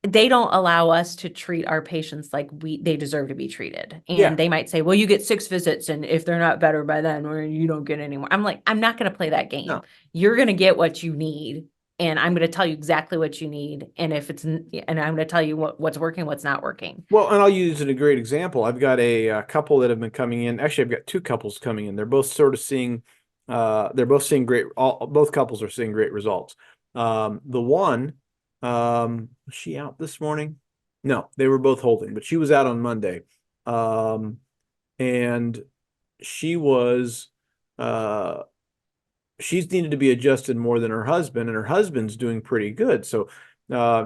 They don't allow us to treat our patients like they deserve to be treated. And they might say, well, you get 6 visits, and if they're not better by then, or you don't get any more. I'm like, I'm not going to play that game. No. You're going to get what you need. And I'm going to tell you exactly what you need. And I'm going to tell you what's working, what's not working. Well, and I'll use a great example. I've got a couple that have been coming in. Actually, I've got 2 couples coming in. They're both sort of seeing, both couples are seeing great results. The one, was she out this morning? No, they were both holding, but she was out on Monday. And she was, she's needed to be adjusted more than her husband, and her husband's doing pretty good. So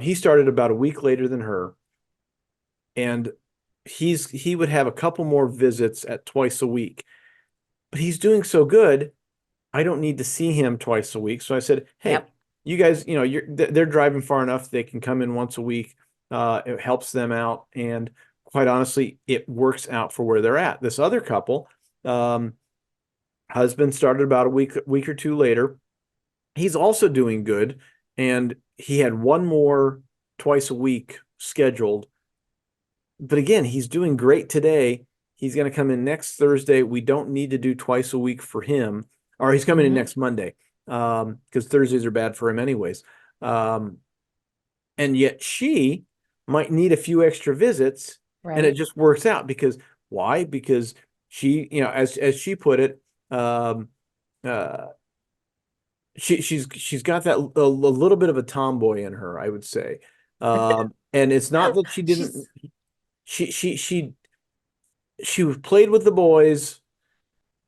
he started about a week later than her, and he would have a couple more visits at twice a week, but he's doing so good. I don't need to see him twice a week. So I said, hey, Yep. you guys, they're driving far enough. They can come in once a week. It helps them out. And quite honestly, it works out for where they're at. This other couple, husband started about a week or two later. He's also doing good. And he had one more twice a week scheduled. But again, he's doing great today. He's going to come in next Thursday. We don't need to do twice a week for him, or he's coming in next Monday, because Thursdays are bad for him anyways. And yet she might need a few extra visits, and it Right. just works out because why? Because she, as she put it, she's got that a little bit of a tomboy in her, I would say. And it's not that she didn't. She's She played with the boys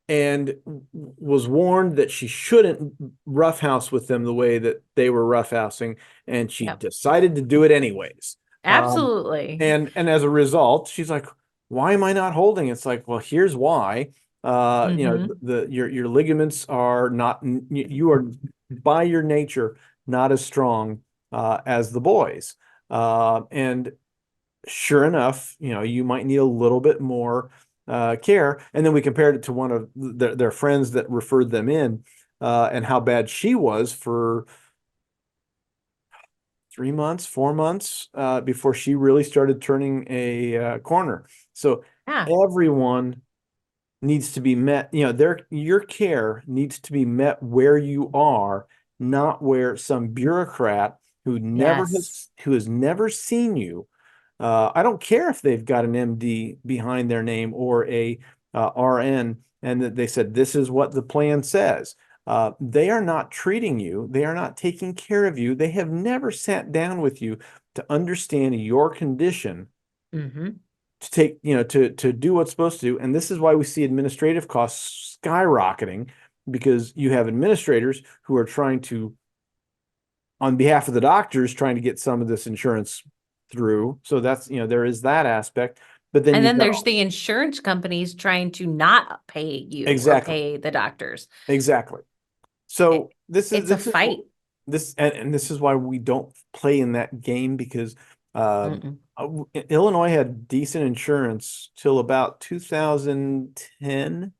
and was warned that she shouldn't roughhouse with them the way that they were roughhousing, and she Yep. decided to do it anyways. Absolutely. And as a result, she's like, "Why am I not holding?" It's like, well, here's why. Your ligaments are not. You are by your nature not as strong as the boys, and sure enough, you might need a little bit more care. And then we compared it to one of their friends that referred them in, and how bad she was for 3 months, 4 months before she really started turning a corner. So Yeah. everyone needs to be met. Your care needs to be met where you are, not where some bureaucrat Yes. who has never seen you. I don't care if they've got an MD behind their name or a RN, and that they said this is what the plan says. They are not treating you. They are not taking care of you. They have never sat down with you to understand your condition, to take, to do what's supposed to do. And this is why we see administrative costs skyrocketing, because you have administrators who are trying to, on behalf of the doctors, trying to get some of this insurance through. So that's, there is that aspect. But then And you've then got there's the insurance companies trying to not pay you or exactly, pay the doctors. exactly. So It's a fight. this is why we don't play in that game, because Mm-mm. Illinois had decent insurance till about 2010,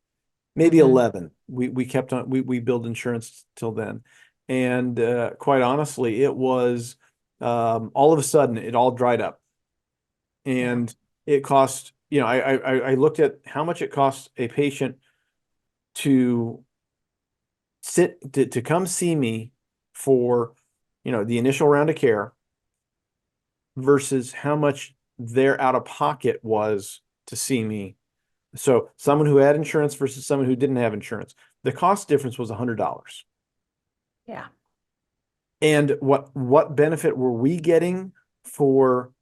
maybe Mm-hmm. 11. We kept on, we built insurance till then. And quite honestly, it was all of a sudden it all dried up. Yeah. And it cost, I looked at how much it costs a patient to to come see me for, the initial round of care versus how much their out of pocket was to see me. So someone who had insurance versus someone who didn't have insurance, the cost difference was $100. Yeah. And what benefit were we getting for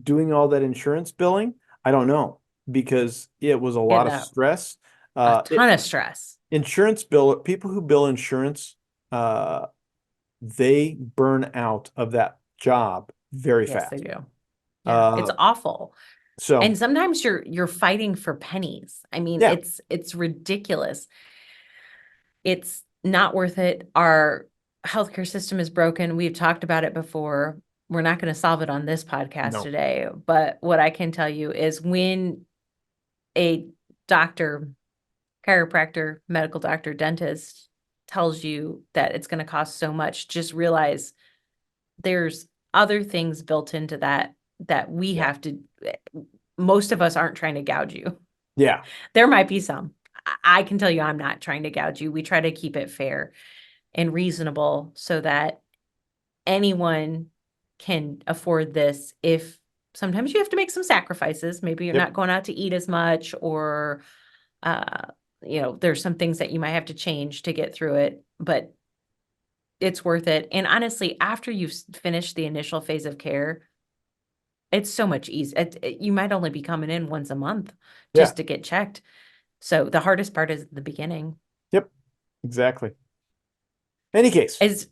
doing all that insurance billing? I don't know, because it was a lot of Get stress. a ton of stress. Insurance people who bill insurance, they burn out of that job very Yes, they fast. do. Yeah, it's awful. So And sometimes you're fighting for pennies. I mean, yeah, it's ridiculous. It's not worth it. Our healthcare system is broken. We've talked about it before. We're not going to solve it on this podcast no, today, but what I can tell you is when a doctor, chiropractor, medical doctor, dentist tells you that it's going to cost so much, just realize there's other things built into that we yeah, have to, most of us aren't trying to gouge you. yeah, There might be some. I can tell you I'm not trying to gouge you. We try to keep it fair and reasonable so that anyone can afford this. If sometimes you have to make some sacrifices, maybe you're yep, not going out to eat as much, or uh, there's some things that you might have to change to get through it, but it's worth it. And honestly, after you've finished the initial phase of care, it's so much easier. You might only be coming in once a month yeah, just to get checked. So the hardest part is the beginning. Yep, exactly. Any case. Is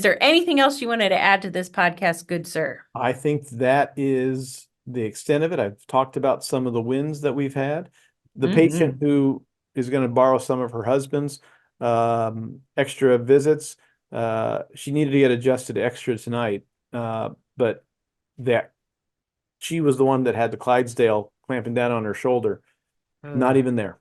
there anything else you wanted to add to this podcast, good sir? I think that is the extent of it. I've talked about some of the wins that we've had. The patient who is going to borrow some of her husband's extra visits, she needed to get adjusted extra tonight, but that she was the one that had the Clydesdale clamping down on her shoulder. Not even there.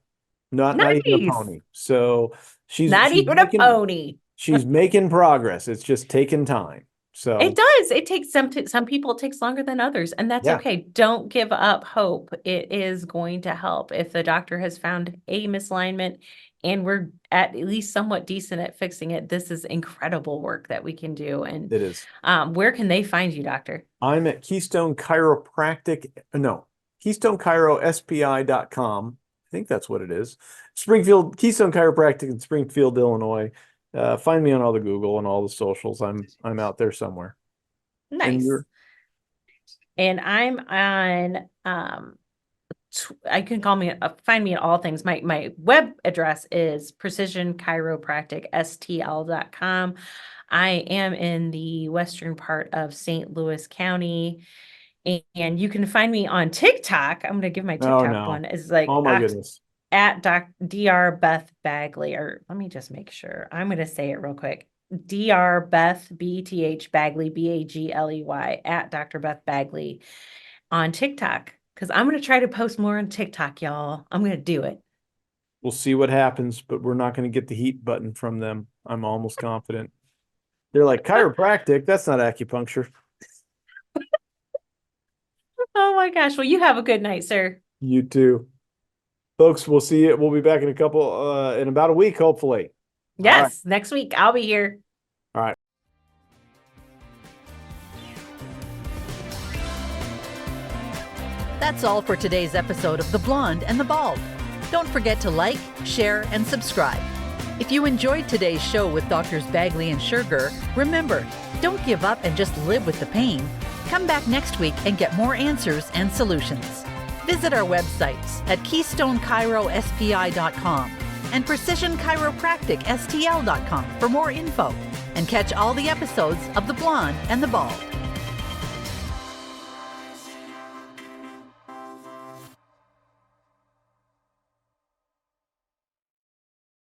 Not even a pony. So she's even a pony. She's making progress. It's just taking time. So it does. It takes some people, it takes longer than others, and that's okay. Don't give up hope. It is going to help. If the doctor has found a misalignment and we're at least somewhat decent at fixing it, this is incredible work that we can do. And it is. Where can they find you, doctor? I'm at KeystoneChiroSPI.com. I think that's what it is. Springfield, Keystone Chiropractic in Springfield, Illinois. Find me on all the Google and all the socials. I'm out there somewhere. Nice. And I'm on, I can find me at all things. My web address is precisionchiropracticstl.com. I am in the western part of St. Louis County, and you can find me on TikTok. I'm going to give my TikTok one. It's like, oh my goodness. At Dr. Beth Bagley, or let me just make sure. I'm going to say it real quick. Dr. Beth, BTH Bagley, Bagley, at Dr. Beth Bagley on TikTok. Because I'm going to try to post more on TikTok, y'all. I'm going to do it. We'll see what happens, but we're not going to get the heat button from them. I'm almost confident. They're like, chiropractic, that's not acupuncture. Oh my gosh. Well, you have a good night, sir. You too. Folks, we'll see you. We'll be back in in about a week, hopefully. Yes, right. Next week. I'll be here. All right. That's all for today's episode of The Blonde and the Bald. Don't forget to like, share, and subscribe. If you enjoyed today's show with Doctors Bagley and Schurger, remember, don't give up and just live with the pain. Come back next week and get more answers and solutions. Visit our websites at KeystoneChiroSPI.com and PrecisionChiropracticSTL.com for more info, and catch all the episodes of The Blonde and the Bald.